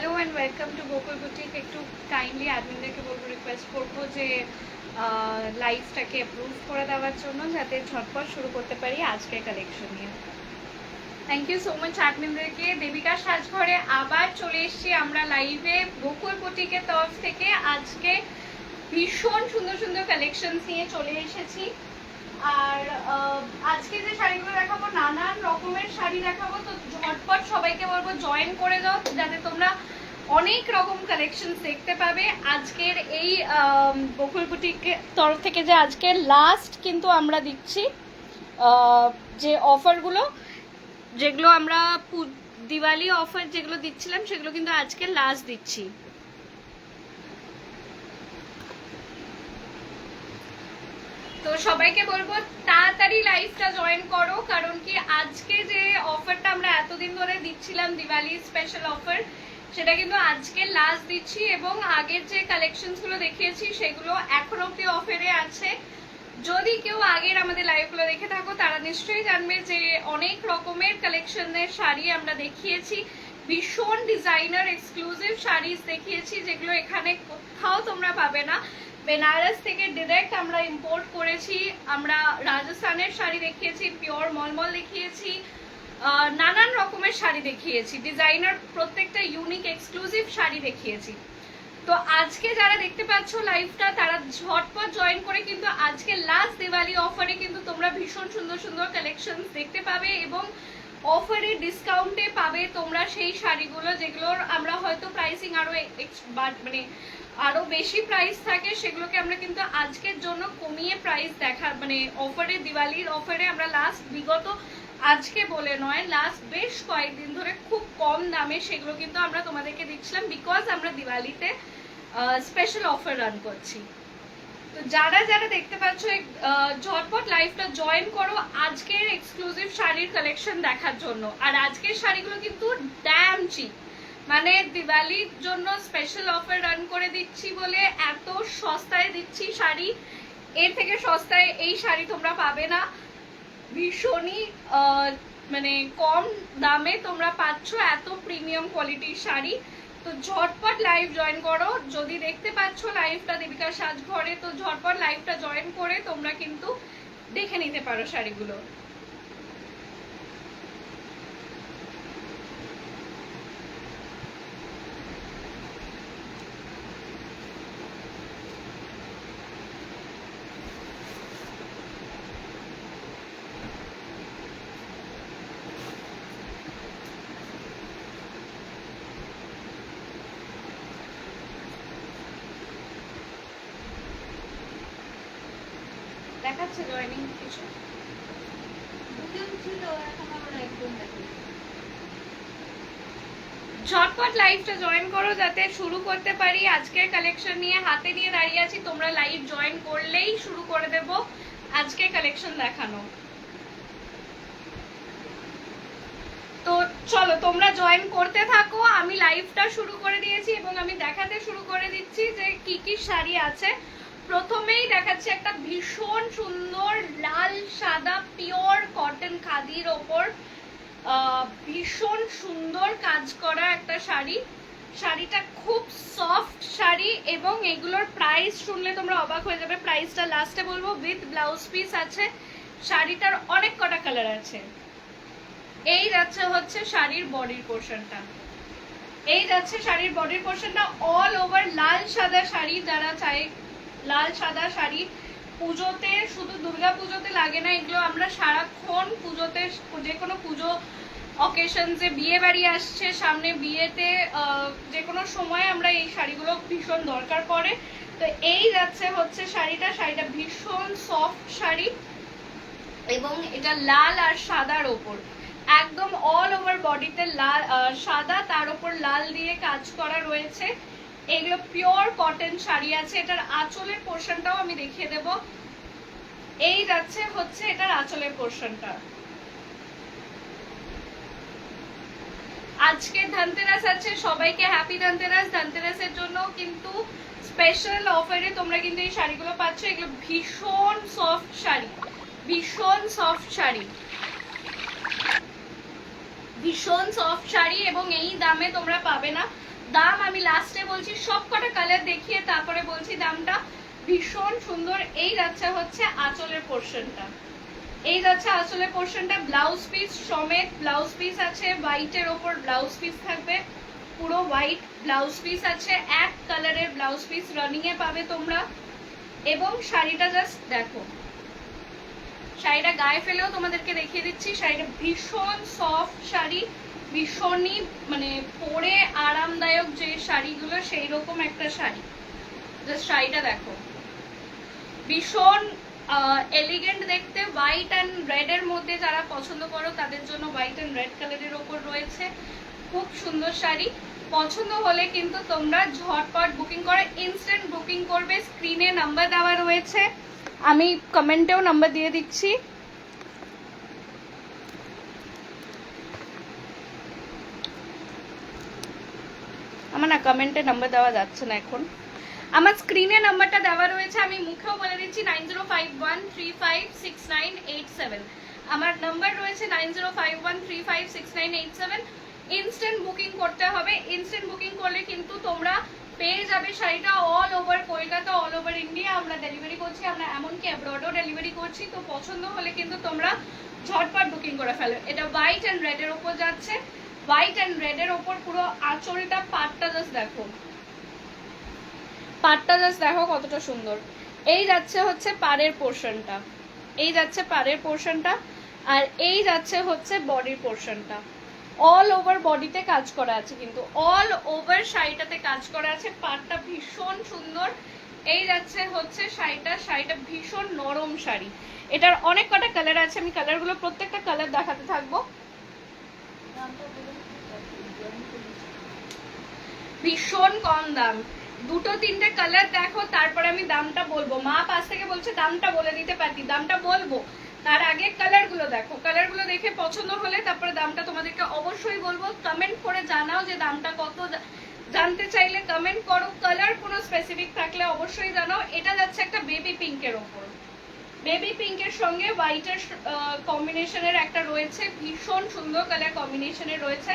Hello and welcome to Gokul boutique. একটু kindly অ্যাডমিনদেরকে বলবো, request করবো যে লাইভটাকে অ্যাপ্রুভ করে দেওয়ার জন্য, যাতে ঝটপট শুরু করতে পারি আজকের কালেকশন নিয়ে। থ্যাংক ইউ সো মাচ অ্যাডমিনদেরকে। দেবিকা সাজঘরে আবার চলে এসেছি আমরা লাইভে গোকুল বুটিকের তরফ থেকে। আজকে ভীষণ সুন্দর সুন্দর কালেকশনস নিয়ে চলে এসেছি। আর আজকে যে শাড়িগুলো দেখাবো, নানান রকমের শাড়ি দেখাবো, তো ঝটপট সবাইকে বলবো জয়েন করে দাও, যাতে তোমরা অনেক রকম কালেকশনস দেখতে পাবে। আজকের এই বকুল বুটিকের তরফ থেকে যে আজকের লাস্ট কিন্তু আমরা দিচ্ছি যে অফারগুলো, যেগুলো আমরা দিওয়ালি অফার যেগুলো দিচ্ছিলাম, সেগুলো কিন্তু আজকে লাস্ট দিচ্ছি। তো সবাইকে বলবো তাড়াতাড়ি লাইভটা জয়েন করো, কারণ কি আজকে যে অফারটা আমরা এতদিন ধরে দিচ্ছিলাম, দিওয়ালি স্পেশাল অফার, সেটা কিন্তু আজকে লাস্ট দিচ্ছি। এবং আগের যে কালেকশনস গুলো দেখিয়েছি সেগুলো এখন অব্দি অফারে আছে। যদি কেউ আগের আমাদের লাইভগুলো দেখে থাকো, তারা নিশ্চয়ই জানবে যে অনেক রকমের কালেকশনের শাড়ি আমরা দেখিয়েছি, ভীষণ ডিজাইনার এক্সক্লুসিভ শাড়িজ দেখিয়েছি, যেগুলো এখানে কোথাও তোমরা পাবে না। বেনারস থেকে ডিরেক্ট আমরা ইম্পোর্ট করেছি। আমরা রাজস্থানের শাড়ি দেখিয়েছি, পিওর মলমল দেখিয়েছি, নানান রকমের শাড়ি দেখিয়েছি, ডিজাইনার প্রত্যেকটা ইউনিক এক্সক্লুসিভ শাড়ি দেখিয়েছি। তো আজকে যারা দেখতে পাচ্ছ লাইভটা, তারা ঝটপট জয়েন করে কিন্তু আজকে লাস্ট দিওয়ালি অফারে কিন্তু তোমরা ভীষণ সুন্দর সুন্দর কালেকশন দেখতে পাবে, এবং অফারে ডিসকাউন্টে পাবে তোমরা সেই শাড়িগুলো, যেগুলোর আমরা হয়তো প্রাইসিং মানে আরো বেশি প্রাইস থাকে, সেগুলোকে আমরা কিন্তু আজকের জন্য কমিয়ে প্রাইস মানে অফারে, দিওয়ালির অফারে আমরা লাস্ট বিগত আজকে বলে নয়, লাস্ট বেশ কয়েকদিন ধরে খুব কম দামে সেগুলো কিন্তু আমরা তোমাদেরকে দিচ্ছিলাম, বিকজ আমরা দিওয়ালিতে স্পেশাল অফার রান করছি। তো যারা যারা দেখতে পাচ্ছ, ঝটপট লাইভটা জয়েন করো আজকের এক্সক্লুসিভ শাড়ির কালেকশন দেখার জন্য। আর আজকের শাড়িগুলো কিন্তু ড্যাম চিপ, মানে দিওয়ালির জন্য স্পেশাল অফার রান করে দিচ্ছি বলে এত সস্তায় দিচ্ছি শাড়ি। এর থেকে সস্তায় এই শাড়ি তোমরা পাবে না। ভীষণই মানে কম দামে তোমরা পাচ্ছ এত প্রিমিয়াম কোয়ালিটির শাড়ি। তো ঝটপট লাইভ জয়েন করো। যদি দেখতে পাচ্ছ লাইভটা দেবিকা সাজঘরে, তো ঝটপট লাইভটা জয়েন করে তোমরা কিন্তু দেখে নিতে পারো শাড়িগুলো। দেখাচ্ছে জয়েনিং কিছু ছিল, এখন আমরা একদম ঝটপট লাইভটা জয়েন করো, যাতে শুরু করতে পারি আজকের কালেকশন নিয়ে। হাতে নিয়ে দাঁড়িয়ে আছি, তোমরা লাইভ জয়েন করলেই শুরু করে দেব আজকের কালেকশন দেখানো। তো চলো তোমরা জয়েন করতে থাকো। আমি লাইভটা শুরু করে দিয়েছি এবং আমি দেখাতে শুরু করে দিচ্ছি যে কি কি শাড়ি আছে। প্রথমেই দেখাচ্ছি একটা ভীষণ সুন্দর লাল সাদা পিওর কটন খাদির ওপর ভীষণ সুন্দর কাজ করা একটা শাড়ি। শাড়িটা খুব সফট শাড়ি, এবং এগুলোর প্রাইস শুনলে তোমরা অবাক হয়ে যাবে। প্রাইসটা লাস্টে বলবো। উইথ ব্লাউজ পিস আছে। শাড়িটার অনেক কটা কালার আছে। এই যাচ্ছে হচ্ছে শাড়ির বডির পোর্শনটা, এই যাচ্ছে শাড়ির বডির পোর্শনটা অল ওভার লাল সাদা শাড়ি। যারা চায় লাল সাদা শাড়ি, পুজোতে, শুধু দুর্গা পুজোতে লাগে না, এগুলো আমরা সারাক্ষণ পুজোতে, যে কোনো পুজো অকেশন, যে বিয়ে বাড়ি আসছে সামনে, বিয়েতে যে কোনো সময় আমরা এই শাড়িগুলো ভীষণ দরকার পড়ে। তো এই যাচ্ছে হচ্ছে শাড়িটা। শাড়িটা ভীষণ সফট শাড়ি, এবং এটা লাল আর সাদার ওপর একদম অল ওভার বডিতে লাল সাদা, তার উপর লাল দিয়ে কাজ করা রয়েছে। এগুলো পিওর কটন শাড়ি আছে। এটার আঁচলের পোর্শনটাও আমি দেখিয়ে দেব। এই যাচ্ছে হচ্ছে এটার আঁচলের পোর্শনটা। আজকে ধনতেরাস আছে, সবাইকে হ্যাপি ধনতেরাস। ধনতেরাসের জন্য কিন্তু স্পেশাল অফারে তোমরা কিন্তু এই শাড়িগুলো পাচ্ছ। এগুলো ভীষণ সফট শাড়ি, ভীষণ সফট শাড়ি, ভীষণ সফট শাড়ি, এবং এই দামে তোমরা পাবে না। দাম আমি লাস্টে বলছি, সব কটা কালার দেখিয়ে তারপরে বলছি দামটা। ভীষণ সুন্দর। এই যাচ্ছে হচ্ছে আঁচলের পোর্শনটা, এই যাচ্ছে আঁচলের পোর্শনটা, ব্লাউজ পিস সমেত ব্লাউজ পিস আছে, হোয়াইটের ওপর ব্লাউজ পিস থাকবে, পুরো হোয়াইট ব্লাউজ পিস আছে, এক কালারের ব্লাউজ পিস রানিং এ পাবে তোমরা। এবং শাড়িটা জাস্ট দেখো, শাড়িটা গায়ে ফেলেও তোমাদেরকে দেখিয়ে দিচ্ছি। শাড়িটা ভীষণ সফট শাড়ি, ভীষণই মানে পরে আরামদায়ক যে শাড়িগুলো সেই রকম একটা শাড়ি। জাস্ট শাড়িটা দেখো, ভীষণ এলিগেন্ট দেখতে। হোয়াইট অ্যান্ড রেড এর মধ্যে যারা পছন্দ করো তাদের জন্য হোয়াইট অ্যান্ড রেড কালারের ওপর রয়েছে, খুব সুন্দর শাড়ি। পছন্দ হলে কিন্তু তোমরা ঝটপট বুকিং করে, ইনস্ট্যান্ট বুকিং করবে। স্ক্রিনে নাম্বার দেওয়া রয়েছে, আমি কমেন্টেও নাম্বার দিয়ে দিচ্ছি। আমার না কমেন্টে নাম্বার দেওয়া যাচ্ছে না এখন, আমার স্ক্রিনে নাম্বারটা দেওয়া রয়েছে, আমি মুখেও বলে দিচ্ছি 9051356987। আমার নাম্বার রয়েছে 9051356987। ইনস্ট্যান্ট বুকিং করতে হবে। ইনস্ট্যান্ট বুকিং করলে কিন্তু তোমরা পেয়ে যাবে শাড়িটা all over Kolkata, all over India আমরা ডেলিভারি করছি, আমরা এমনকি অ্যাব্রডও ডেলিভারি করছি। তো পছন্দ হলে কিন্তু তোমরা ঝটপট বুকিং করে ফেলো। এটা হোয়াইট অ্যান্ড রেড এর ওপর যাচ্ছে, হোয়াইট অ্যান্ড রেড এর ওপর পুরো আঁচলটা, পাটটা জাস্ট দেখো, পাটটা জাস্ট দেখো কতটা সুন্দর। এই যাচ্ছে হচ্ছে পাড়ের পোর্শনটা, এই যাচ্ছে পাড়ের পোর্শনটা, আর এই যাচ্ছে হচ্ছে বডির পোর্শনটা। অল ওভার বডিতে কাজ করা আছে, কিন্তু অল ওভার শাড়িটাতে কাজ করা আছে। পাটটা ভীষণ সুন্দর। এই যাচ্ছে হচ্ছে শাড়িটা, শাড়িটা ভীষণ নরম শাড়ি। এটার অনেক কটা কালার আছে, আমি কালারগুলো প্রত্যেকটা কালার দেখাতে থাকবো। ভীষণ কম দাম, দুটো তিনটে কালার দেখো তারপরে আমি দামটা বলবো। মা পাশ থেকে বলছে দামটা বলে দিতে পারতি, দামটা বলবো, তার আগে কালারগুলো দেখো। কালারগুলো দেখে পছন্দ হলে তারপরে দামটা তোমাদেরকে অবশ্যই বলবো। কমেন্ট করে জানাও যে দামটা কত, জানতে চাইলে কমেন্ট করো। কালার কোনো স্পেসিফিক থাকলে অবশ্যই জানাও। এটা যাচ্ছে একটা বেবি পিঙ্কের ওপর, বেবি পিঙ্কের সঙ্গে হোয়াইটের কম্বিনেশনের একটা রয়েছে, ভীষণ সুন্দর কালার কম্বিনেশনের রয়েছে।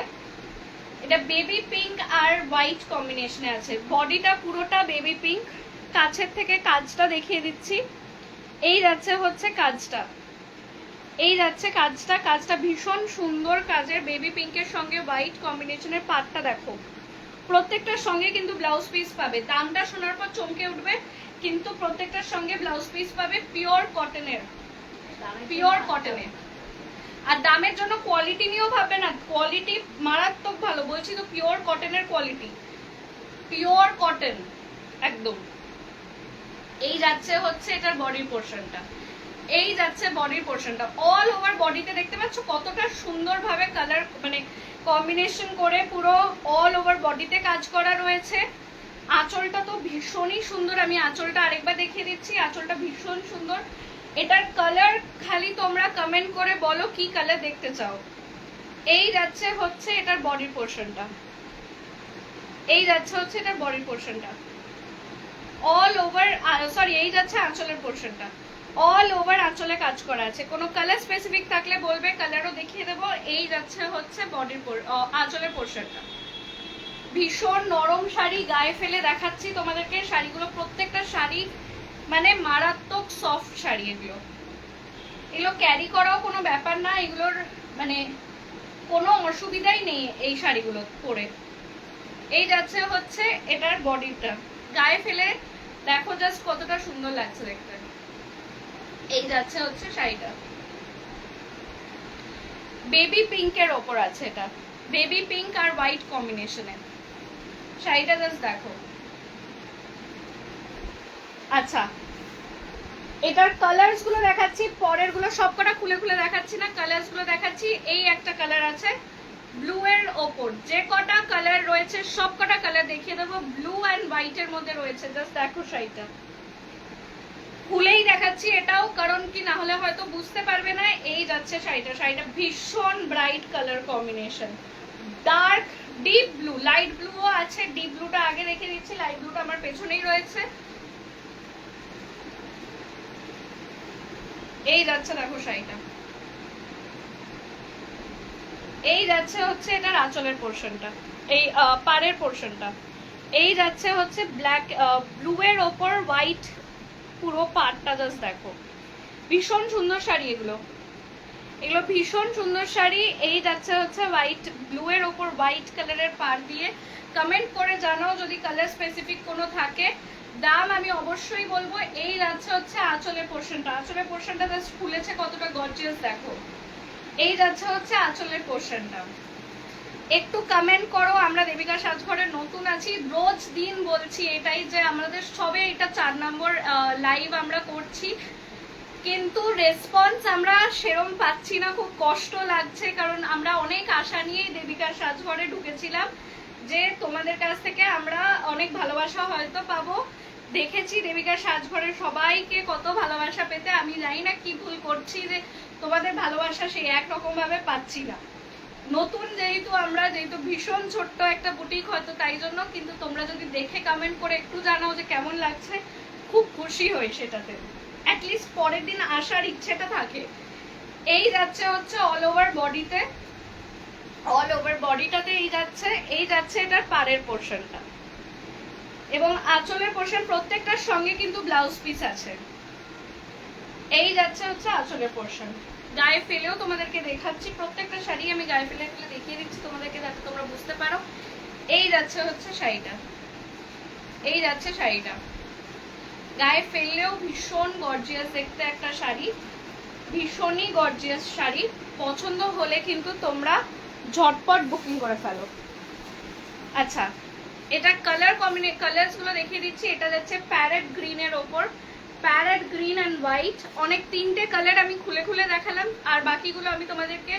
এটা বেবি পিঙ্ক আর হোয়াইট কম্বিনেশনে আছে। বডিটা পুরোটা বেবি পিঙ্ক। কাছের থেকে কাজটা দেখিয়ে দিচ্ছি। এই যাচ্ছে হচ্ছে কাজটা, এই যাচ্ছে কাজটা, কাজটা ভীষণ সুন্দর কাজের, বেবি পিঙ্কের সঙ্গে হোয়াইট কম্বিনেশনের। পাটটা দেখো, প্রত্যেকটার সঙ্গে কিন্তু ব্লাউজ পিস পাবে। দামটা শোনার পর চমকে উঠবে, কিন্তু প্রত্যেকটার সঙ্গে ব্লাউজ পিস পাবে পিওর কটনের, পিওর কটনের। আর দামের জন্য কোয়ালিটি নিয়েও ভাববে না, কোয়ালিটি মারাত্মক ভালো, বলছি তো পিওর কটনের কোয়ালিটি, পিওর কটন একদম। এই যাচ্ছে হচ্ছে এটার বডির পোর্শনটা, এই যাচ্ছে বডির পোর্শনটা। অল ওভার বডিতে দেখতে পাচ্ছ কতটা সুন্দর ভাবে কালার মানে কম্বিনেশন করে পুরো অল ওভার বডিতে কাজ করা রয়েছে। আঁচলটা তো ভীষণই সুন্দর, আমি আঁচলটা আরেকবার দেখিয়ে দিচ্ছি। আঁচলটা ভীষণ সুন্দর। এটার কালার খালি তোমরা কমেন্ট করে বলো কি কালার দেখতে চাও। এই যাচ্ছে হচ্ছে এটার বডির পোর্শনটা, এই যাচ্ছে হচ্ছে এটার বডির পোর্শনটা অল ওভার, সরি এই যাচ্ছে আঁচলের পোর্শনটা, অল ওভার আঁচলে কাজ করা আছে। কোনো কালার স্পেসিফিক থাকলে বলবে, কালারও দেখিয়ে দেবো। এই যাচ্ছে হচ্ছে বডির আঁচলের পোর্শনটা। ভীষণ নরম শাড়ি, গায়ে ফেলে দেখাচ্ছি তোমাদেরকে শাড়িগুলো, প্রত্যেকটা শাড়ি মানে মারাত্মক সফট শাড়ি। এগুলো এগুলো ক্যারি করাও কোনো ব্যাপার না, এগুলোর মানে কোনো অসুবিধাই নেই এই শাড়িগুলো পরে। এই যাচ্ছে হচ্ছে এটার বডিটা, গায়ে ফেলে দেখো জাস্ট কতটা সুন্দর লাগছে দেখতে। এই যাচ্ছে হচ্ছে শাড়িটা, বেবি পিঙ্কের ওপর আছে, এটা বেবি পিঙ্ক আর হোয়াইট কম্বিনেশনে শাড়িটা জাস্ট দেখো। আচ্ছা, এটার কালার্স গুলো দেখাচ্ছি, পরের গুলো সবকটা খুলে খুলে দেখাচ্ছি না, কালার্স গুলো দেখাচ্ছি। এই একটা কালার আছে ব্লু এর ওপর, যে কটা কালার রয়েছে সব কটা কালার দেখিয়ে দেবো। ব্লু অ্যান্ড হোয়াইট এর মধ্যে রয়েছে, জাস্ট দেখো শাড়িটা খুলেই দেখাচ্ছি এটাও, কারণ কি না হলে হয়তো বুঝতে পারবে না। এই যাচ্ছে শাড়িটা, শাড়িটা ভীষণ bright colour combination, dark deep blue, light ব্লুও আছে। ডিপ ব্লুটা আগে রেখে দিচ্ছি, লাইট ব্লুটা আমার পেছনেই রয়েছে। এই যাচ্ছে দেখো শাড়িটা, এই যাচ্ছে হচ্ছে এটার আঁচলের পোর্শনটা। এই পাড়ের পোর্শনটা। এই যাচ্ছে হচ্ছে ব্ল্যাক ব্লু এর ওপর হোয়াইট পুরো পাড়টা, জাস্ট দেখো ভীষণ সুন্দর শাড়ি এগুলো, এগুলো ভীষণ সুন্দর শাড়ি। এই যাচ্ছে হচ্ছে হোয়াইট ব্লু এর ওপর হোয়াইট কালারের পাড় দিয়ে। কমেন্ট করে জানাও যদি কালার স্পেসিফিক কোনো থাকে। দাম আমি অবশ্যই বলবো। এই যাচ্ছে হচ্ছে আঁচলের পোর্শনটা, আঁচলের পোর্শনটা জাস্ট খুলেছে কতটা গর্জিয়াস দেখো। এই যাচ্ছে হচ্ছে আঁচলের পোর্শনটা। একটু কমেন্ট করো। আমরা দেবিকা সাজঘরে নতুন আছি, রোজ দিন বলছি এটাই যে আমাদের সবে এটা 4 নম্বর লাইভ আমরা করছি, কিন্তু রেসপন্স আমরা সেরম পাচ্ছি না, খুব কষ্ট লাগছে। কারণ আমরা অনেক আশা নিয়েই দেবিকার সাজঘরে ঢুকেছিলাম যে তোমাদের কাছ থেকে আমরা অনেক ভালোবাসা হয়তো পাবো। দেখেছি দেবিকার সাজঘরের সবাইকে কত ভালোবাসা পেতে। আমি জানি না কি ভুল করছি যে তোমাদের ভালোবাসা সেই একরকম ভাবে পাচ্ছি না। নতুন যেহেতু আমরা, যেহেতু ভীষণ ছোট্ট একটা বুটিক হয়তো তাই জন্য, কিন্তু তোমরা যদি দেখে কমেন্ট করে একটু জানাও যে কেমন লাগছে, খুব খুশি হই সেটাতে। অ্যাটলিস্ট পরের দিন আসার ইচ্ছেটা থাকে। এই যাচ্ছে হচ্ছে অল ওভার বডিতে, অল ওভার বডিটাতে এই যাচ্ছে এটার পাড়ের পোর্শনটা এবং আঁচলের পোর্শন। প্রত্যেকটার সঙ্গে কিন্তু ব্লাউজ পিস আছে। এই যাচ্ছে হচ্ছে আঁচলের পোর্শন। গায়ে ফেলেও তোমাদেরকে দেখাচ্ছি, প্রত্যেকটা শাড়ি আমি গায়ে ফেলে ফেলে দেখিয়ে দিচ্ছি তোমাদেরকে যাতে তোমরা বুঝতে পারো। এই যাচ্ছে হচ্ছে শাড়িটা, এই যাচ্ছে শাড়িটা। গায়ে ফেললেও ভীষণ গর্জিয়াস দেখতে একটা শাড়ি, ভীষণই গর্জিয়াস শাড়ি। পছন্দ হলে কিন্তু তোমরা ঝটপট বুকিং করে ফেলো। আচ্ছা, এটা কালার্স গুলো দেখিয়ে দিচ্ছি। এটা যাচ্ছে প্যারেট গ্রিন এর ওপর, প্যারেট গ্রিন অ্যান্ড হোয়াইট। অনেক 3টে কালার আমি খুলে খুলে দেখালাম, আর বাকিগুলো আমি তোমাদেরকে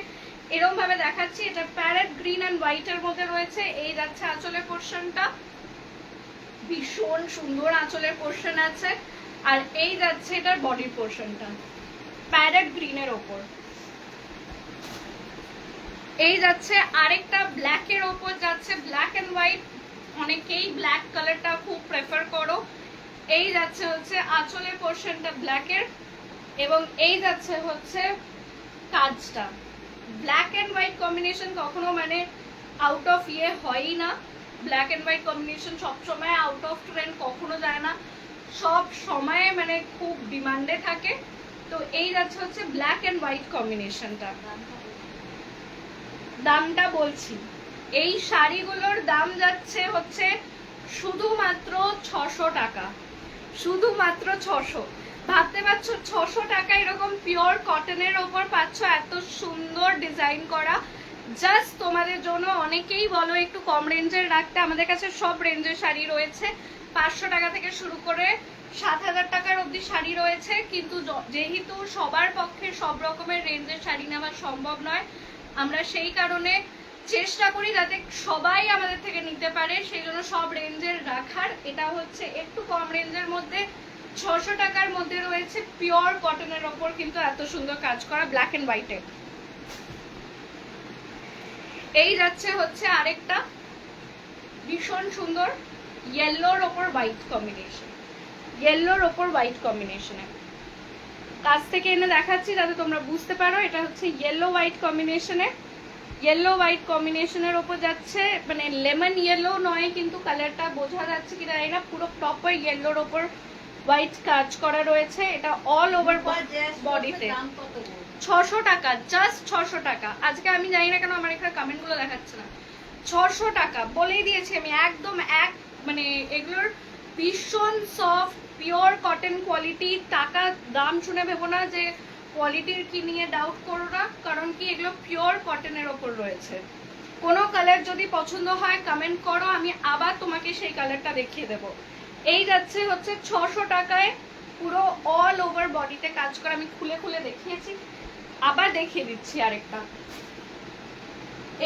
এরকম ভাবে দেখাচ্ছি। এটা প্যারেট গ্রিন অ্যান্ড হোয়াইট এর মধ্যে রয়েছে। এই যাচ্ছে আঁচলের পোর্শনটা, ভীষণ সুন্দর আঁচলের পোর্শন আছে। আর এই যাচ্ছে এটার বডির পোর্শনটা প্যারেট গ্রিনের ওপর। এই যাচ্ছে আরেকটা ব্ল্যাক এর ওপর যাচ্ছে, ব্ল্যাক এন্ড হোয়াইট। অনেকেই ব্ল্যাক কালারটা খুব প্রেফার করো। এই যাচ্ছে হচ্ছে আঁচলের পোর্শনটা ব্ল্যাক এর, এবং এই যাচ্ছে হচ্ছে কাজটা। ব্ল্যাক এন্ড হোয়াইট কম্বিনেশন কখনো মানে আউট অফ হয়ই না। ব্ল্যাক এন্ড হোয়াইট কম্বিনেশন সবসময় আউট অফ ট্রেন্ড কখনো যায় না, সব সময় মানে খুব ডিমান্ডে থাকে। তো এই যাচ্ছে হচ্ছে ব্ল্যাক এন্ড হোয়াইট কম্বিনেশনটা। দামটা বলছি, এই শাড়িগুলোর দাম যাচ্ছে হচ্ছে শুধুমাত্র 600 টাকা, শুধুমাত্র 600। ভাবতে পারছো 600 টাকা এরকম পিওর কটনের ওপর পাচ্ছ, এত সুন্দর ডিজাইন করা। জাস্ট তোমাদের জন্য। অনেকেই বলো একটু কম রেঞ্জের রাখতে, আমাদের কাছে সব রেঞ্জের শাড়ি রয়েছে। 500 টাকা থেকে শুরু করে 7000 টাকার অবধি শাড়ি রয়েছে, কিন্তু যেহেতু সবার পক্ষে সব রকমের রেঞ্জের শাড়ি নেওয়া সম্ভব নয়, আমরা সেই কারণে চেষ্টা করি যাতে সবাই আমাদের থেকে নিতে পারে, সেই জন্য সব রেঞ্জের রাখার। এটা হচ্ছে একটু কম রেঞ্জের মধ্যে 600 টাকার মধ্যে রয়েছে, পিওর কটনের ওপর কিন্তু এত সুন্দর কাজ করা, ব্ল্যাক এন্ড হোয়াইটে। এই যাচ্ছে হচ্ছে আরেকটা ভীষণ সুন্দর ইয়েলোর ওপর হোয়াইট কম্বিনেশন, ইয়েলোর ওপর হোয়াইট কম্বিনেশনে। কাছ থেকে এনে দেখাচ্ছি যাতে তোমরা বুঝতে পারো। এটা হচ্ছে ইয়েলো হোয়াইট কম্বিনেশনে, ইয়েলো হোয়াইট কম্বিনেশনের ওপর যাচ্ছে, মানে লেমন ইয়েলো নয় কিন্তু কালারটা বোঝা যাচ্ছে কিনা জানি না, পুরো প্রপার ইয়েলোর ওপর হোয়াইট কাজ করা রয়েছে। এটা অল ওভার বডিতে 600 টাকা, জাস্ট 600 টাকা। আজকে আমি জানি না কেন আমার এখানে কমেন্ট গুলো দেখাচ্ছে না। 600 টাকা বলেই দিয়েছি আমি, একদম মানে এগুলোর ভীষণ সফট পিওর কটন কোয়ালিটি। টাকা দাম শুনে ভেবো না যে কোয়ালিটির কি নিয়ে ডাউট করো না, কারণ কি এগুলো পিওর কটনের ওপর রয়েছে। কোনো কালার যদি পছন্দ হয় কমেন্ট করো, আমি আবার তোমাকে সেই কালারটা দেখিয়ে দেবো। এই যাচ্ছে হচ্ছে 600 টাকায় পুরো অল ওভার বডিতে কাজ করা। আমি খুলে খুলে দেখিয়েছি, আবার দেখিয়ে দিচ্ছি আরেকটা।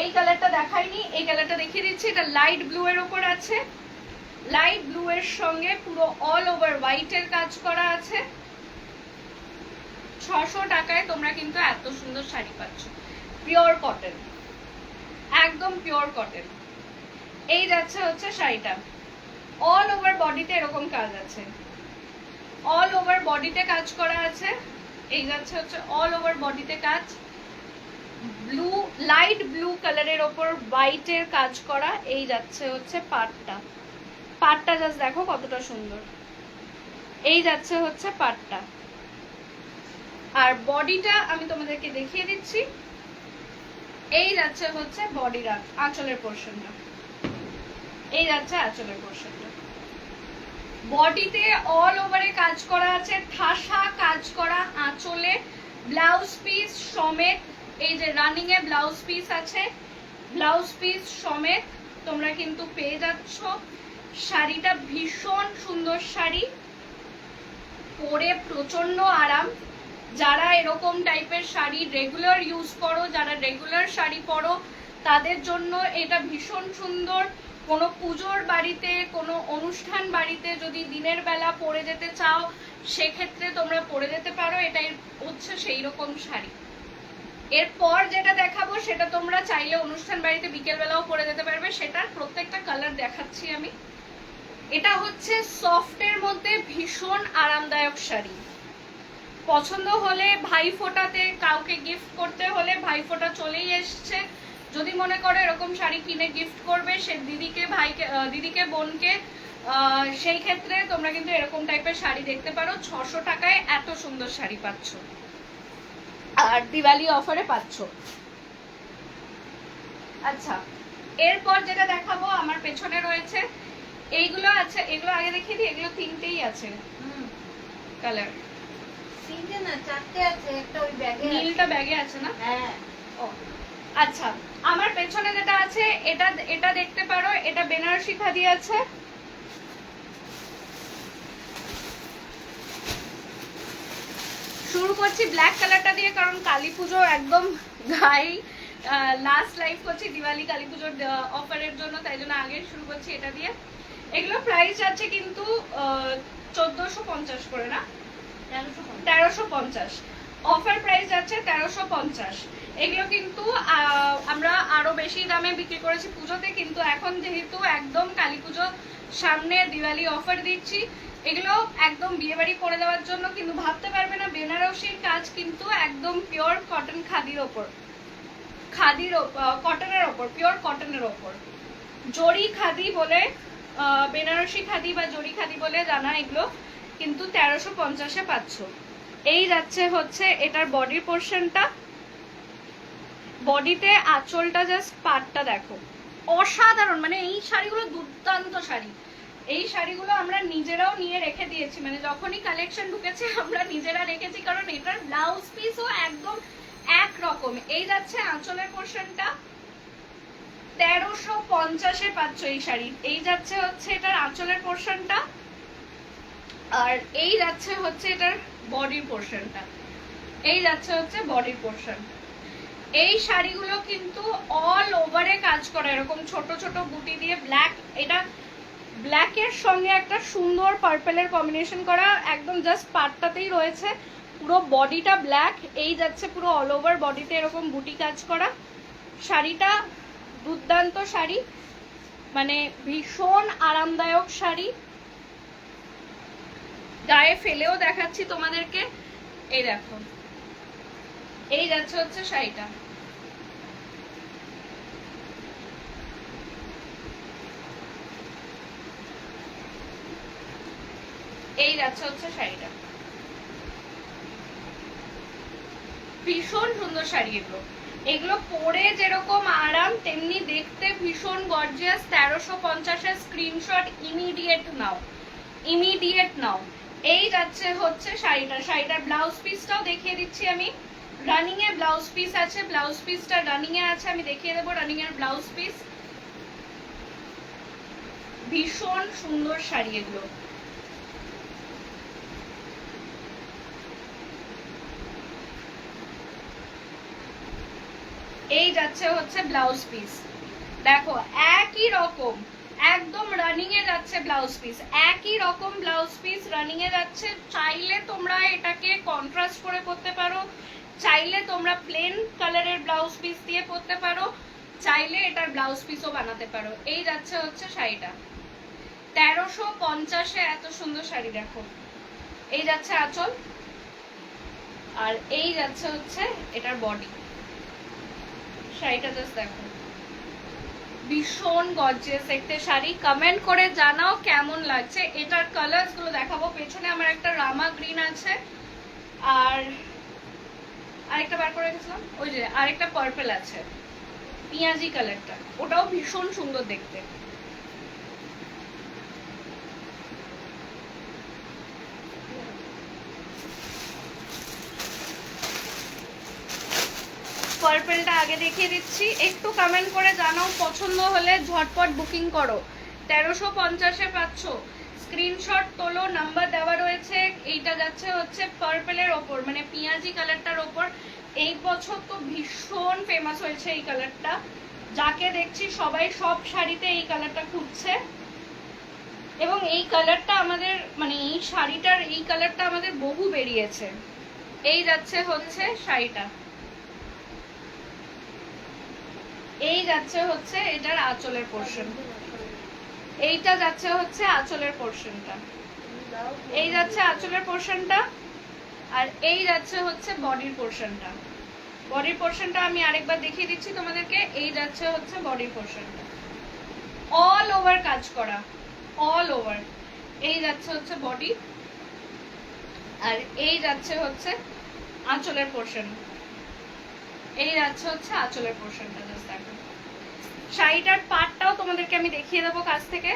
এই কালারটা দেখাইনি, এই কালারটা দেখিয়ে দিচ্ছি। এটা লাইট ব্লু এর ওপর আছে, লাইট ব্লু এর সঙ্গে পুরো অল ওভার হোয়াইট এর কাজ করা আছে। 600 টাকায় তোমরা কিন্তু এত সুন্দর শাড়ি পাচ্ছ, পিওর কটন, একদম পিওর কটন। এই যাচ্ছে হচ্ছে শাড়িটা, অল ওভার বডিতে এরকম কাজ আছে, অল ওভার বডিতে কাজ করা আছে। এই যাচ্ছে হচ্ছে অল ওভার বডিতে কাজ, ব্লু, লাইট ব্লু কালারের ওপর হোয়াইটের কাজ করা। এই যাচ্ছে হচ্ছে পাটটা, পাটটা জাস্ট দেখো কতটা সুন্দর। এই যাচ্ছে হচ্ছে পাটটা, আর বডিটা আমি তোমাদেরকে দেখিয়ে দিচ্ছি। এই যাচ্ছে হচ্ছে বডির আঁচলের পোর্শনটা, এই যাচ্ছে আঁচলের পোর্শনটা। বডিতে অল ওভারে কাজ করা আছে, ঠাসা কাজ করা আঁচলে, ব্লাউজ পিস সমেত। এই যে রানিং এ ব্লাউজ পিস আছে, ব্লাউজ পিস সমেত তোমরা কিন্তু পেয়ে যাচ্ছ। শাড়িটা ভীষণ সুন্দর শাড়ি, পরে প্রচন্ড আরাম। যারা এরকম টাইপের শাড়ি রেগুলার ইউজ করো, যারা রেগুলার শাড়ি পরো, তাদের জন্য এটা ভীষণ সুন্দর। কোনো পুজোর বাড়িতে, কোনো অনুষ্ঠান বাড়িতে যদি দিনের বেলা পরে যেতে চাও, সেক্ষেত্রে তোমরা পরে যেতে পারো। এটাই হচ্ছে সেই রকম শাড়ি। এরপর যেটা দেখাবো সেটা তোমরা চাইলে অনুষ্ঠান বাড়িতে বিকেল বেলাও পরে যেতে পারবে, সেটার প্রত্যেকটা কালার দেখাচ্ছি আমি। এটা হচ্ছে সফটের মধ্যে ভীষণ আরামদায়ক শাড়ি। পছন্দ হলে ভাইফোঁটাতে কাউকে গিফট করতে হলে, ভাইফোঁটা চলেই এসছে, যদি মনে করো এরকম শাড়ি কিনে গিফট করবে সে দিদিকে, ভাইকে, দিদিকে, বোনকে, সেই ক্ষেত্রে তোমরা কিন্তু এরকম টাইপের শাড়ি দেখতে পারো। 600 টাকায় এত সুন্দর শাড়ি পাচ্ছ, আর দিওয়ালি অফারে পাচ্ছ। আচ্ছা, এরপর যেটা দেখাবো আমার পেছনে রয়েছে এইগুলো আছে। এগুলো আগে দেখিয়ে দিই, এগুলো তিনটেই আছে কালার। তিনটে না চারটে আছে, একটা ওই ব্যাগে, নীলটা ব্যাগে আছে না? হ্যাঁ। ও আচ্ছা, আমার পেছনে যেটা আছে এটা, এটা দেখতে পারো, এটা বেনারসি খাদি আছে। শুরু করছি ব্ল্যাক কালারটা দিয়ে, কারণ কালী পুজো একদম গাই লাস্ট লাইভ করছি দিওয়ালি কালী পুজোর অফারের জন্য, তাই জন্য আগে শুরু করছি এটা দিয়ে। এগুলো প্রাইস আছে কিন্তু 1450 করে না, 1350। অফার প্রাইস যাচ্ছে 1350। এগুলো কিন্তু আমরা আরো বেশি দামে বিক্রি করেছি পুজোতে, কিন্তু এখন যেহেতু একদম কালী পুজো সামনে, দিওয়ালি অফার দিচ্ছি। এগুলো একদম বিয়ে বাড়ি পরে দেওয়ার জন্য, কিন্তু ভাবতে পারবে না বেনারসির কাজ কিন্তু একদম পিওর কটন খাদির ওপর, খাদির কটনের ওপর, পিওর কটনের ওপর। জরি খাদি বলে, বেনারসি খাদি বা জরি খাদি বলে জানা এগুলো, কিন্তু 1350-এ পাচ্ছ। এই যাচ্ছে হচ্ছে এটার বডির পোর্শনটা। বডিতে আঁচলটা জাস্ট পাটটা দেখো, অসাধারণ। মানে এই শাড়িগুলো দুর্দান্ত শাড়ি। এই শাড়িগুলো আমরা নিজেরাও নিয়ে রেখে দিয়েছি, মানে যখনই কালেকশন ঢুকেছে আমরা নিজেরা রেখেছি, কারণ এটার ব্লাউজ পিসও একদম একরকম। এই যাচ্ছে আঁচলের পোর্শনটা, 1350-এ পাচ্ছ এই শাড়ি। এই যাচ্ছে হচ্ছে এটার আঁচলের পোর্শনটা, আর এই যাচ্ছে হচ্ছে এটার বডির পোর্শনটা। এই যাচ্ছে হচ্ছে বডির পোর্শন। এই শাড়িগুলো কিন্তু অল ওভারে কাজ করা, এরকম ছোট ছোট বুটি দিয়ে ব্ল্যাক, এটা ব্ল্যাকের সঙ্গে একটা সুন্দর পার্পেলের কম্বিনেশন করা, একদম জাস্ট পাটটাতেই রয়েছে। পুরো বডিটা ব্ল্যাক, এই যাচ্ছে পুরো অল ওভার বডিতে এরকম বুটি কাজ করা। শাড়িটা দুর্দান্ত শাড়ি, মানে ভীষণ আরামদায়ক শাড়ি। গায়ে ফেলেও দেখাচ্ছি তোমাদেরকে, এই দেখো। এই যাচ্ছে হচ্ছে শাড়িটা, এই যাচ্ছে হচ্ছে শাড়িটা। ভীষণ সুন্দর শাড়ি এগুলো। এগুলো পরে যেরকম আরাম, তেমনি দেখতে ভীষণ গর্জিয়াস। 1350-এর স্ক্রিনশট ইমিডিয়েট নাও, ইমিডিয়েট নাও। এই যাচ্ছে হচ্ছে শাড়িটা। শাড়িটার ব্লাউজ পিসটাও দেখিয়ে দিচ্ছি আমি। রানিং এ ব্লাউজ পিস আছে, ব্লাউজ পিসটা রানিং এ আছে, আমি দেখিয়ে দেবো রানিং এর ব্লাউজ পিস। ভীষণ সুন্দর শাড়ি এগুলো। এই যাচ্ছে হচ্ছে ব্লাউজ পিস, দেখো একই রকম, একদম রানিং এ যাচ্ছে ব্লাউজ পিস, একই রকম ব্লাউজ পিস রানিং এ যাচ্ছে। চাইলে তোমরা এটাকে কন্ট্রাস্ট করে পরতে পারো, চাইলে তোমরা প্লেন কালারের ব্লাউজ পিস দিয়ে পরতে পারো, চাইলে এটার ব্লাউজ পিসও বানাতে পারো। এই যাচ্ছে হচ্ছে শাড়িটা 1350-এ, এত সুন্দর শাড়ি দেখো। এই যাচ্ছে আঁচল, আর এই যাচ্ছে হচ্ছে এটার বডি। শাড়িটা জাস্ট দেখো, ভীষণ গর্জিয়াস একটা শাড়ি। কমেন্ট করে জানাও কেমন লাগছে। এটার কালার্স গুলো দেখাবো। পেছনে আমার একটা রামা গ্রিন আছে, আর আরেকটা বার করে রেখেছিলাম, ওই যে আরেকটা পার্পল আছে, পিঁয়াজি কালারটা, ওটাও ভীষণ সুন্দর দেখতে। পার্পলটা আগে দেখিয়ে দিচ্ছি, একটু কমেন্ট করে জানাও, পছন্দ হলে ঝটপট বুকিং করো। 1350-এ পাচ্ছ, স্ক্রিনশট তোলো, নাম্বার দেওয়া রয়েছে। এইটা যাচ্ছে হচ্ছে পার্পলের ওপর, মানে পিঁয়াজি কালারটার ওপর। এই বছর তো ভীষণ ফেমাস হয়েছে এই কালারটা, যাকে দেখছি সবাই সব শাড়িতে এই কালারটা খুঁজছে। এবং এই কালারটা আমাদের, মানে এই শাড়িটার এই কালারটা আমাদের বহু বেরিয়েছে। এই যাচ্ছে হচ্ছে শাড়িটা, এই যাচ্ছে হচ্ছে এটার আঁচলের পোর্শন, এইটা যাচ্ছে হচ্ছে আঁচলের পোর্শনটা, এই যাচ্ছে আঁচলের পোর্শনটা, আর এই যাচ্ছে হচ্ছে বডির পোর্শনটা। বডির পোর্শনটা আমি আরেকবার দেখিয়ে দিচ্ছি তোমাদেরকে। এই যাচ্ছে হচ্ছে বডির পোর্শনটা, অল ওভার কাজ করা, অল ওভার। এই যাচ্ছে হচ্ছে বডি, আর এই যাচ্ছে হচ্ছে আঁচলের পোর্শন, এই যাচ্ছে হচ্ছে আঁচলের পোর্শনটা। জাস্ট দেখো, শাড়িটার পাটটাও তোমাদেরকে আমি দেখিয়ে দেবো কাছ থেকে।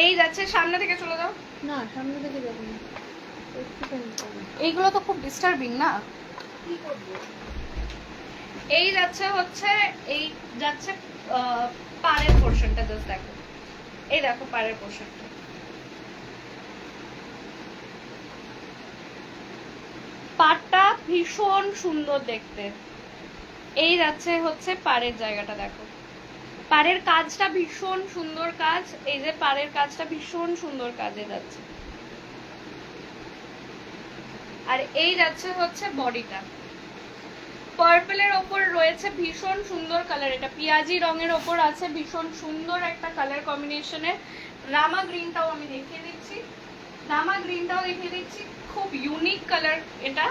এই যাচ্ছে, সামনে থেকে চলে যাও না, সামনে থেকে যাবো না, এইগুলো তো খুব ডিস্টার্বিং না। কি করবো? এই যাচ্ছে হচ্ছে, এই যাচ্ছে পাড়ের পোর্শনটা। জাস্ট দেখো, এই দেখো পাড়ের পোর্শনটা, পাড়টা ভীষণ সুন্দর দেখতে। এই যাচ্ছে হচ্ছে পাড়ের জায়গাটা, দেখো পাড়ের কাজটা ভীষণ সুন্দর কাজ। এই যে পাড়ের কাজটা ভীষণ সুন্দর কাজে যাচ্ছে, আর এই যাচ্ছে হচ্ছে বডিটা। পার্পলের ওপর রয়েছে ভীষণ সুন্দর কালার, এটা পিয়াজি রঙের ওপর আছে, ভীষণ সুন্দর একটা কালার কম্বিনেশনে। রামা গ্রিনটাও আমি দেখিয়ে দিচ্ছি, রামা গ্রিনটাও দেখিয়ে দিচ্ছি, খুব ইউনিক কালার এটা।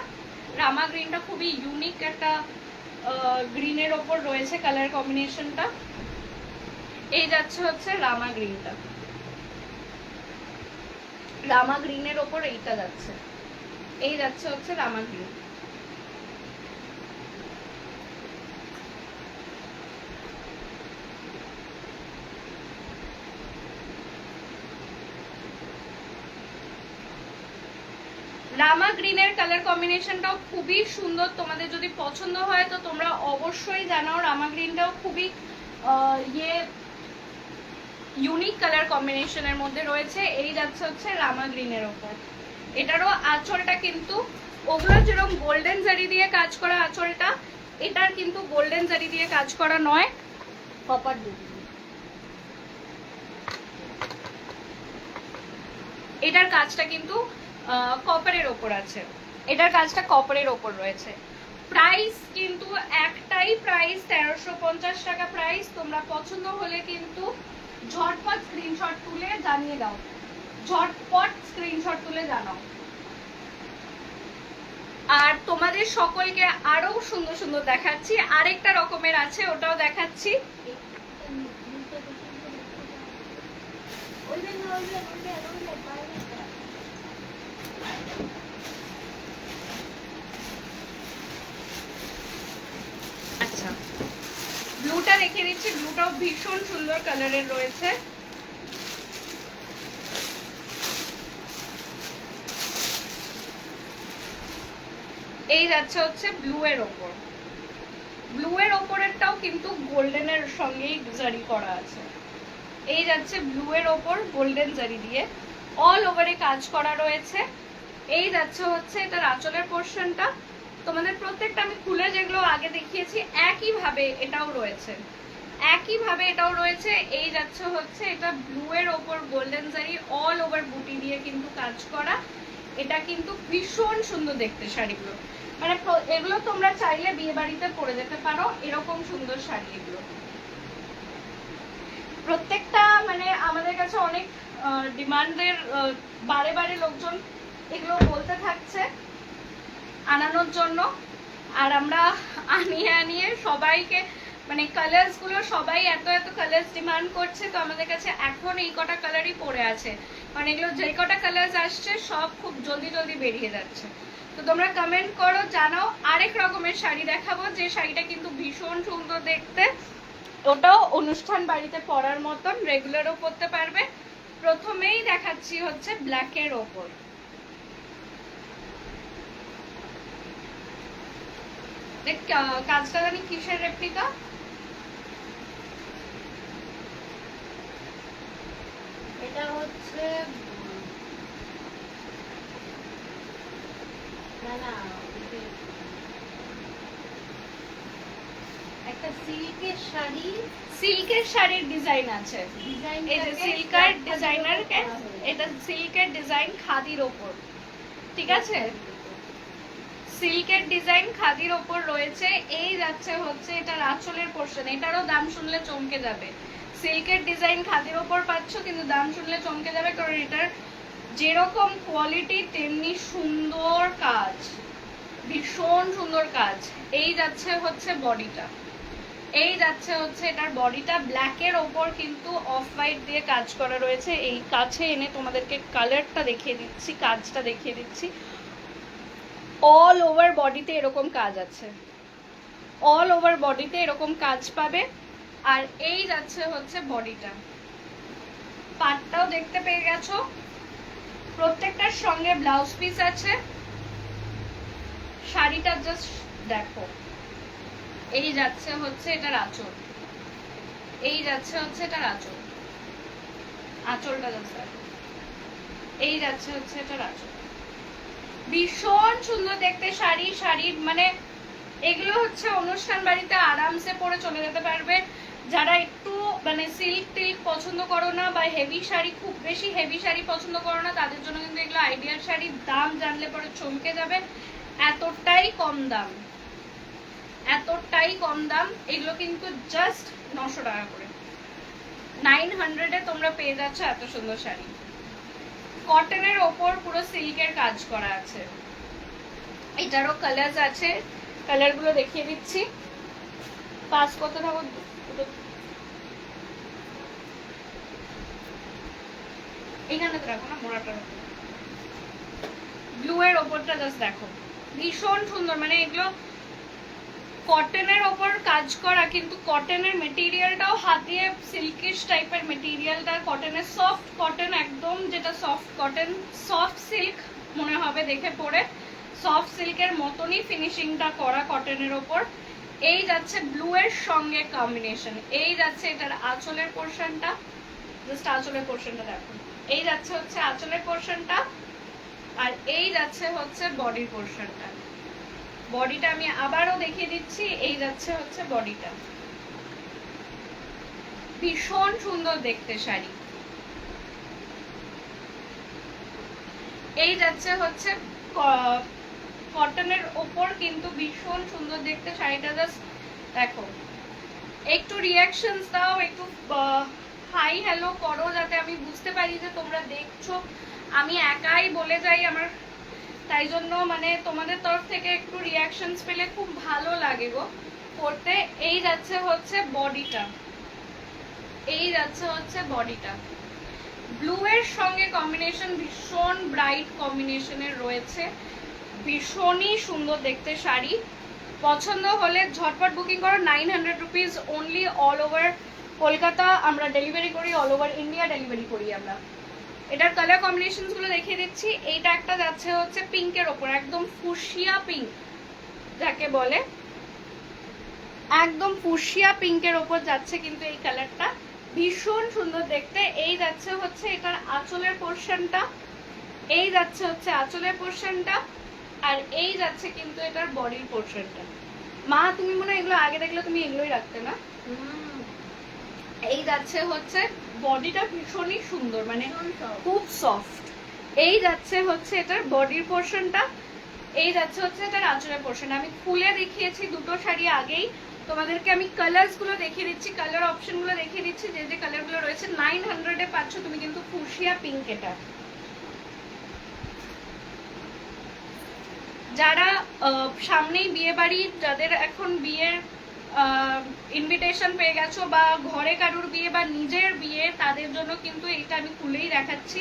রামা গ্রিনটা খুবই ইউনিক একটা গ্রিনের ওপর রয়েছে কালার কম্বিনেশনটা। এই যাচ্ছে হচ্ছে রামা গ্রিনটা, রামা গ্রিনের ওপর এইটা যাচ্ছে, এই যাচ্ছে হচ্ছে রামা গ্রিন। রামা গ্রিনের কালার কম্বিনেশনটাও খুবই সুন্দর। তোমাদের যদি পছন্দ হয় তো তোমরা অবশ্যই জানাও। রামা গ্রিনটাও খুবই ইউনিক কালার কম্বিনেশনের মধ্যে রয়েছে। এই যাচ্ছে হচ্ছে রামা গ্রিনের ওপর। এটারও আঁচলটা কিন্তু ওগুলো যেরকম গোল্ডেন জারি দিয়ে কাজ করা আঁচলটা, এটার কিন্তু গোল্ডেন জারি দিয়ে কাজ করা নয়, কপার দিয়ে। এটার কাজটা কিন্তু কপারের ওপর আছে, এটার কাজটা কপারের ওপর রয়েছে। প্রাইস কিন্তু একটাই প্রাইস, 1350 টাকা প্রাইস। তোমরা পছন্দ হলে কিন্তু ঝটপট স্ক্রিনশট তুলে জানিয়ে দাও, ঝটপট স্ক্রিনশট তুলে জানাও। আর তোমাদের সকলকে আরো সুন্দর সুন্দর দেখাচ্ছি, আরেকটা রকমের আছে, ওটাও দেখাচ্ছি। আচ্ছা, ব্লুটা রেখে দিচ্ছি, ব্লুটাও ভীষণ সুন্দর কালারের রয়েছে। এই যাচ্ছে হচ্ছে ব্লু এর ওপর, ব্লু এর ওপরেরটাও কিন্তু গোল্ডেনের সঙ্গেই জারি করা আছে। এই যাচ্ছে ব্লু এর ওপর গোল্ডেন জারি দিয়ে অল ওভারে কাজ করা রয়েছে। এই যাচ্ছে হচ্ছে এটার আঁচলের পোর্শনটা। তোমাদের প্রত্যেকটা আমি খুলে যেগুলো আগে দেখিয়েছি একইভাবে এটাও রয়েছে, একইভাবে এটাও রয়েছে। এই যাচ্ছে হচ্ছে এটা ব্লু এর ওপর গোল্ডেন জারি অল ওভার বুটি দিয়ে কিন্তু কাজ করা। এটা কিন্তু ভীষণ সুন্দর দেখতে শাড়িগুলো, মানে এগুলো তোমরা চাইলে বিয়ে বাড়িতে পরে যেতে পারো, এরকম সুন্দর শাড়ি এগুলো। প্রত্যেকটা মানে আমাদের কাছে অনেক ডিমান্ডের, বারে বারে লোকজন এগুলো বলতে থাকছে আনানোর জন্য, আর আমরা আনিয়ে সবাইকে মানে কালার্স গুলো সবাই এত এত কালার্স ডিমান্ড করছে, তো আমাদের কাছে এখন এই কটা কালারই পড়ে আছে, মানে এগুলো যে কটা কালার্স আসছে সব খুব জলদি জলদি বেরিয়ে যাচ্ছে। তো তোমরা কমেন্ট করো, জানাও। আরেক রকমের শাড়ি দেখাবো, যে শাড়িটা কিন্তু ভীষণ সুন্দর দেখতে, ওটাও অনুষ্ঠান বাড়িতে পরার মতন, রেগুলারও পরতে পারবে। প্রথমেই দেখাচ্ছি হচ্ছে ব্ল্যাকের ওপর, কাজটা জানি কিসের রেপ্লিকা, এটা হচ্ছে না না একটা সিল্কের শাড়ি, সিল্কের শাড়ির ডিজাইন আছে, এই যে সিল্কের ডিজাইনার, এটা সিল্কের ডিজাইন খাদির ওপর, ঠিক আছে, সিল্কের ডিজাইন খাদির ওপর রয়েছে। এই যাচ্ছে হচ্ছে এটার আঁচলের পোর্শন, এটারও দাম শুনলে চমকে যাবে। সিল্কের ডিজাইন খাদির ওপর পাচ্ছ, কিন্তু দাম শুনলে চমকে যাবে, কারণ এটার যেরকম কোয়ালিটি তেমনি সুন্দর কাজ, ভীষণ সুন্দর কাজ। এই যাচ্ছে হচ্ছে বডিটা, এই যাচ্ছে হচ্ছে এটার বডিটা, ব্ল্যাকের ওপর কিন্তু অফ হোয়াইট দিয়ে কাজ করা রয়েছে। এই কাছে এনে তোমাদেরকে কালারটা দেখিয়ে দিচ্ছি, কাজটা দেখিয়ে দিচ্ছি। অল ওভার বডিতে এরকম কাজ আছে, অল ওভার বডিতে এরকম কাজ পাবে। আর এই যাচ্ছে হচ্ছে বডিটা, পাটটাও দেখতে পেয়ে গেছো, প্রত্যেকটার সঙ্গে ব্লাউজ পিস আছে। শাড়িটা জাস্ট দেখো, এই যাচ্ছে হচ্ছে এটার আঁচল, এই যাচ্ছে হচ্ছে এটার আঁচল, আঁচলটা জাস্ট দেখো, এই যাচ্ছে হচ্ছে এটার আঁচল, ভীষণ সুন্দর দেখতে শাড়ি। শাড়ির মানে এগুলো হচ্ছে অনুষ্ঠান বাড়িতে আরামসে পরে চলে যেতে পারবে। যারা একটু মানে সিল্ক টিল্ক পছন্দ করো না, বা হেভি শাড়ি, খুব বেশি হেভি শাড়ি পছন্দ করো না, তাদের জন্য কিন্তু এগুলো আইডিয়াল শাড়ি। দাম জানলে পরে চমকে যাবে, এতটাই কম দাম, এতটাই কম দাম। এগুলো কিন্তু জাস্ট 900 টাকা করে, 900-এ তোমরা পেয়ে যাচ্ছ এত সুন্দর শাড়ি। কটনের ওপর পুরো সিল্কের কাজ করা আছে, এটারও কালার্স আছে, কালারগুলো দেখিয়ে দিচ্ছি। পাস করতে থাকো, এখানে তো রাখো না, মোড়াটা ব্লু এর ওপরটা জাস্ট দেখো, ভীষণ সুন্দর। মানে এগুলো কটনের ওপর কাজ করা, কিন্তু কটনের মেটেরিয়ালটাও হাতিয়ে সিল্কিশ টাইপের মেটেরিয়ালটা, কটনের সফট কটন, একদম যেটা সফট কটন, সফট সিল্ক মনে হবে দেখে পরে, সফট সিল্কের মতনই ফিনিশিংটা করা কটনের ওপর। এই যাচ্ছে ব্লু এর সঙ্গে কম্বিনেশন, এই যাচ্ছে এটার আঁচলের পোর্শনটা, জাস্ট আঁচলের পোর্শনটা দেখো, এই যাচ্ছে হচ্ছে আঁচলের পোর্শনটা, আর এই যাচ্ছে হচ্ছে বডির পোর্শনটা। বডিটা আমি আবারও দেখিয়ে দিচ্ছি, এই যাচ্ছে হচ্ছে বডিটা, ভীষণ সুন্দর দেখতে শাড়ি। এই যাচ্ছে হচ্ছে কটনের ওপর, কিন্তু ভীষণ সুন্দর দেখতে শাড়িটা, জাস্ট দেখো। একটু রিয়াকশনস দাও, একটু হাই হ্যালো করো, যাতে আমি বুঝতে পারি যে তোমরা দেখছো। আমি একাই বলে যাই আমার, তাই জন্য মানে তোমাদের তরফ থেকে একটু রিয়াকশনস পেলে খুব ভালো লাগে গো করতে। এই যাচ্ছে হচ্ছে বডিটা, এই যাচ্ছে হচ্ছে বডিটা, ব্লু এর সঙ্গে কম্বিনেশন, ভীষণ ব্রাইট কম্বিনেশনের রয়েছে, ভীষণই সুন্দর দেখতে শাড়ি। পছন্দ হলে ঝটপট বুকিং করো, 900 rupees only, all over Kolkata আমরা ডেলিভারি করি, অল ওভার ইন্ডিয়া ডেলিভারি করি আমরা। এটার কালার কম্বিনেশনস গুলো দেখিয়ে দিচ্ছি। এইটা একটা যাচ্ছে হচ্ছে পিঙ্কের ওপর, একদম ফুশিয়া পিঙ্ক যাকে বলে, একদম ফুশিয়া পিঙ্কের ওপর যাচ্ছে কিন্তু এই কালারটা, ভীষণ সুন্দর দেখতে। এই যাচ্ছে হচ্ছে এটার আঁচলের পোর্শনটা, এই যাচ্ছে হচ্ছে আঁচলের পোর্শনটা, আর এই যাচ্ছে কিন্তু এটার বডির পোর্শনটা। মা তুমি মনে হয় এগুলো আগে দেখলে তুমি এগুলোই রাখতে না। এই যাচ্ছে হচ্ছে বডিটা, ভীষণই সুন্দর, মানে খুব সফট। এই যাচ্ছে হচ্ছে এটার বডির পোর্শনটা, এই যাচ্ছে হচ্ছে এটার আঁচলের পোর্শন। আমি খুলে দেখিয়েছি দুটো শাড়ি আগেই, তোমাদেরকে আমি কালার্স গুলো দেখিয়ে দিচ্ছি, কালার অপশন গুলো দেখিয়ে দিচ্ছি, যে যে কালার গুলো রয়েছে। 900-এ পাচ্ছ তুমি কিন্তু ফুশিয়া পিঙ্ক, এটা যারা সামনেই বিয়ে বাড়ি, যাদের এখন বিয়ের ইনভিটেশন পেয়ে গেছো বা ঘরে কারুর বিয়ে বা নিজের বিয়ে, তাদের জন্য কিন্তু এটা আমি খুলেই দেখাচ্ছি।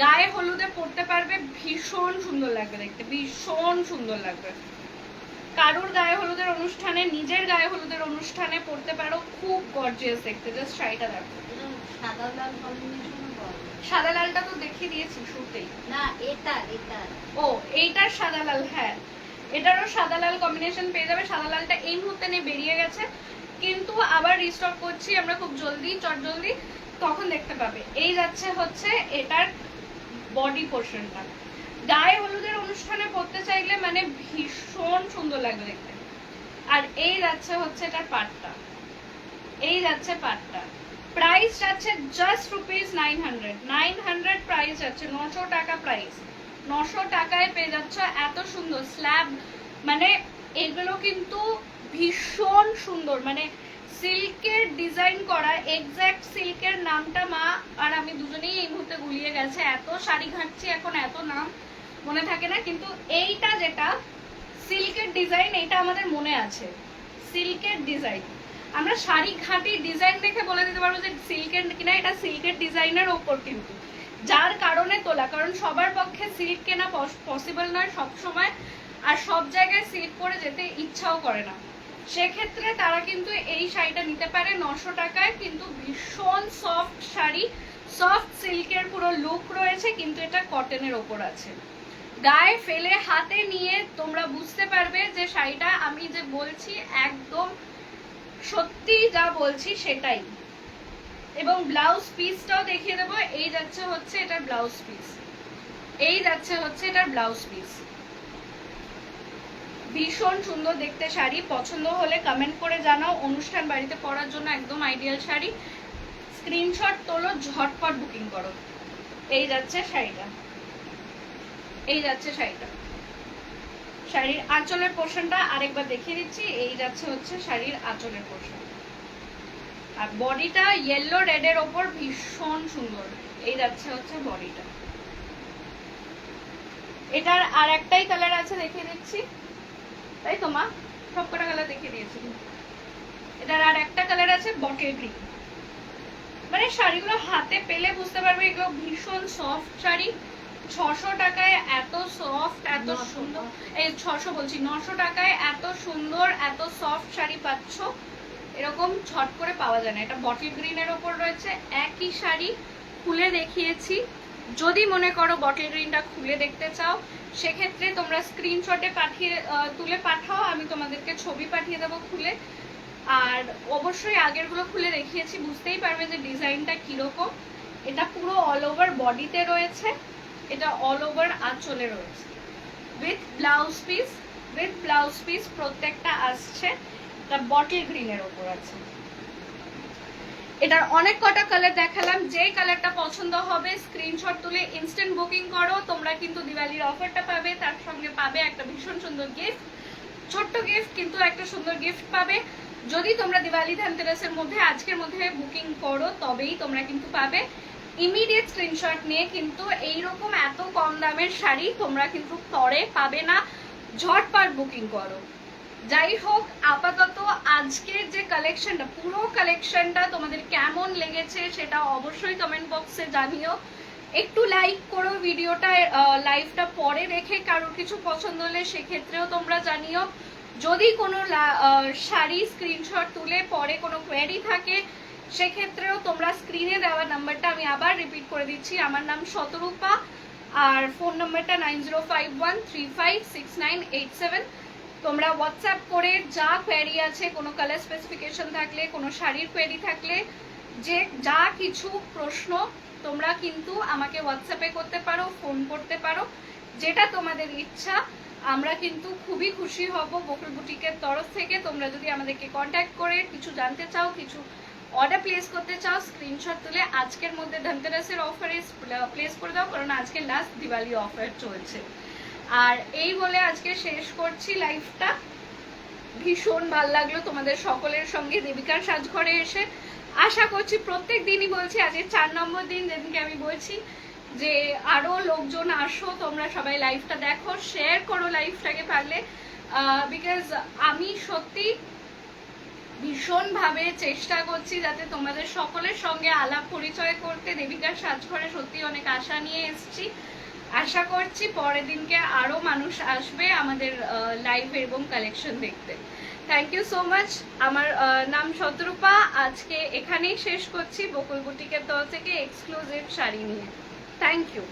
গায়ে হলুদে পরতে পারবে, ভীষণ সুন্দর লাগবে দেখতে, ভীষণ সুন্দর লাগবে। কারুর গায়ে হলুদের অনুষ্ঠানে, নিজের গায়ে হলুদের অনুষ্ঠানে পরতে পারো, খুব গর্জিয়াস দেখতে। জাস্ট শাড়িটা দেখো, সাদা লাল কম্বিনেশন। সাদা লালটা তো দেখিয়ে দিয়েছি শুরুতেই। না, এটা ও এইটার সাদা লাল, হ্যাঁ এটারও সাদা লাল কম্বিনেশন পেয়ে যাবে। সাদা লালটা এই মুহূর্তে নেই, বেরিয়ে গেছে, কিন্তু আবার রিস্টক করছি আমরা খুব জলদি, চটজলদি, তখন দেখতে পাবে। এই যাচ্ছে হচ্ছে এটার বডি পোর্শনটা। গায়ে হলুদের অনুষ্ঠানে পরতে চাইলে মানে ভীষণ সুন্দর লাগবে দেখতে। আর এই যাচ্ছে হচ্ছে এটার পাটটা, এই যাচ্ছে পাটটা। প্রাইস যাচ্ছে জাস্ট ₹900, 900 প্রাইস যাচ্ছে, 900 টাকা প্রাইস। 900 টাকায় পেয়ে যাচ্ছ এত সুন্দর স্ল্যাব। মানে এগুলো কিন্তু ভীষণ সুন্দর, মানে সিল্কের ডিজাইন করা, এক্স্যাক্ট সিল্কের নামটা মা আর আমি দুজনেই এই মুহূর্তে গুলিয়ে গেছে। এত শাড়ি ঘাঁটছি এখন, এত নাম মনে থাকে না, কিন্তু এইটা যেটা সিল্কের ডিজাইন, এটা আমাদের মনে আছে। সিল্কের ডিজাইন, আমরা শাড়ি ঘাঁটি ডিজাইন দেখে বলে দিতে পারবো যে সিল্কের কিনা। এটা সিল্কের ডিজাইনের ওপর কিন্তু, যার কারণে তোলা, কারণ সবার পক্ষে সিল্ক কেনা পসিবল নয় সব সময়, আর সব জায়গায় সিল্ক পরে যেতে ইচ্ছাও করে না। সেক্ষেত্রে তারা কিন্তু এই শাড়িটা নিতে পারে 900 টাকায়। কিন্তু ভীষণ সফট শাড়ি, সফট সিল্কের পুরো লুক রয়েছে, কিন্তু এটা কটনের ওপর আছে। গায়ে ফেলে হাতে নিয়ে তোমরা বুঝতে পারবে যে শাড়িটা আমি যে বলছি একদম সত্যি যা বলছি সেটাই। এবং ব্লাউজ পিসটাও দেখিয়ে দেবো। এই যাচ্ছে হচ্ছে এটার ব্লাউজ পিস, এই যাচ্ছে হচ্ছে এটার ব্লাউজ পিস। ভীষণ সুন্দর দেখতে শাড়ি। পছন্দ হলে কমেন্ট করে জানাও। অনুষ্ঠান বাড়িতে পরার জন্য একদম আইডিয়াল শাড়ি। স্ক্রিনশট তোলো, ঝটপট বুকিং করো। এই যাচ্ছে শাড়িটা, এই যাচ্ছে শাড়িটা। শাড়ির আঁচলের পোর্শনটা আরেকবার দেখিয়ে দিচ্ছি। এই যাচ্ছে হচ্ছে শাড়ির আঁচলের পোর্শন, আর বডিটা ইয়েলো রেডের ওপর ভীষণ সুন্দর। এই যাচ্ছে হচ্ছে বডিটা। এটার আর একটাই কালার আছে, দেখিয়ে দিচ্ছি, তাই তো মা? সবকটা কালার দেখিয়ে দিয়েছি। এটার আর একটা কালার আছে বটল গ্রিন। মানে শাড়িগুলো হাতে পেলে বুঝতে পারবে এগুলো ভীষণ সফট শাড়ি। 600 টাকায় এত সফট, এত সুন্দর, এই 600 বলছি 900 টাকায় এত সুন্দর, এত সফট শাড়ি পাচ্ছ, এরকম ছট করে পাওয়া যায় না। এটা বটল গ্রিনের ওপর রয়েছে, একই শাড়ি খুলে দেখিয়েছি। যদি মনে করো বটল গ্রিনটা খুলে দেখতে চাও, সেক্ষেত্রে তোমরা স্ক্রিনশটে তুলে পাঠাও, আমি তোমাদেরকে ছবি পাঠিয়ে দেবো খুলে। আর অবশ্যই আগেরগুলো খুলে দেখিয়েছি, বুঝতেই পারবে যে ডিজাইনটা কিরকম। এটা পুরো অল ওভার বডিতে রয়েছে, এটা অল ওভার আঁচলে রয়েছে, with blouse piece, with blouse piece প্রত্যেকটা আসছে। এটা বটল গ্রিনের ওপর আছে। এটার অনেক কটা কালার দেখালাম, যে কালারটা পছন্দ হবে স্ক্রিনশট তুলে ইনস্ট্যান্ট বুকিং করো। তোমরা কিন্তু দিওয়ালির অফারটা পাবে, তার সঙ্গে পাবে একটা ভীষণ সুন্দর গিফট, ছোট্ট গিফট কিন্তু একটা সুন্দর গিফট পাবে। যদি তোমরা দিওয়ালি ধনতেরাসের মধ্যে আজকের মধ্যে বুকিং করো তবেই তোমরা কিন্তু পাবে। ইমিডিয়েট স্ক্রিনশট নিয়ে কিন্তু এইরকম এত কম দামের শাড়ি তোমরা কিন্তু পরে পাবে না, ঝটপট বুকিং করো। যাই হোক, আপাতত আজকের যে কালেকশনটা, পুরো কালেকশনটা তোমাদের কেমন লেগেছে সেটা অবশ্যই কমেন্ট বক্সে জানিও। একটু লাইক করো ভিডিওটা, লাইভটা পরে দেখে কারোর কিছু পছন্দ হলে সেক্ষেত্রেও তোমরা জানিও। যদি কোনো শাড়ি স্ক্রিনশট তুলে পরে কোনো কোয়েরি থাকে সেক্ষেত্রেও তোমরা স্ক্রিনে দেওয়া নাম্বারটা আমি আবার রিপিট করে দিচ্ছি। আমার নাম শতরূপা, আর ফোন নাম্বারটা 9051356987। তোমরা হোয়াটসঅ্যাপ করে যা কোয়েরি আছে, কোনো কালার স্পেসিফিকেশন থাকলে, কোনো শাড়ির কোয়েরি থাকলে, যে যা কিছু প্রশ্ন তোমরা কিন্তু আমাকে হোয়াটসঅ্যাপে করতে পারো, ফোন করতে পারো, যেটা তোমাদের ইচ্ছা। আমরা কিন্তু খুবই খুশি হব বকুল বুটিকের তরফ থেকে। তোমরা যদি আমাদেরকে কন্ট্যাক্ট করে কিছু জানতে চাও, কিছু অর্ডার প্লেস করতে চাও, স্ক্রিনশট তুলে আজকের মধ্যে ধনতেরাসের অফারে প্লেস করে দাও, কারণ আজকে লাস্ট দিওয়ালি অফার চলছে। আর এই বলে আজকে শেষ করছি লাইভটা। ভীষণ ভালো লাগলো তোমাদের সকলের সঙ্গে দেবিকার সাজঘরে এসে। আশা করছি, প্রত্যেক দিনই বলছি, আজকে 4 নম্বর দিন যেদিনকে আমি বলছি যে আরো লোকজন আসো, তোমরা সবাই লাইভটা দেখো, শেয়ার করো লাইভটাকে পারলে, বিকজ আমি সত্যি ভীষণভাবে চেষ্টা করছি যাতে তোমাদের সকলের সঙ্গে আলাপ পরিচয় করতে। দেবিকার সাজঘরে সত্যি অনেক আশা নিয়ে এসেছি, আশা করছি পরের দিনকে আরো মানুষ আসবে আমাদের লাইভ এবং কালেকশন দেখতে। Thank you so much. আমার নাম শতরূপা। আজকে এখানেই শেষ করছি বকুল বুটিকের তরফ থেকে এক্সক্লুসিভ শাড়ি নিয়ে। Thank you.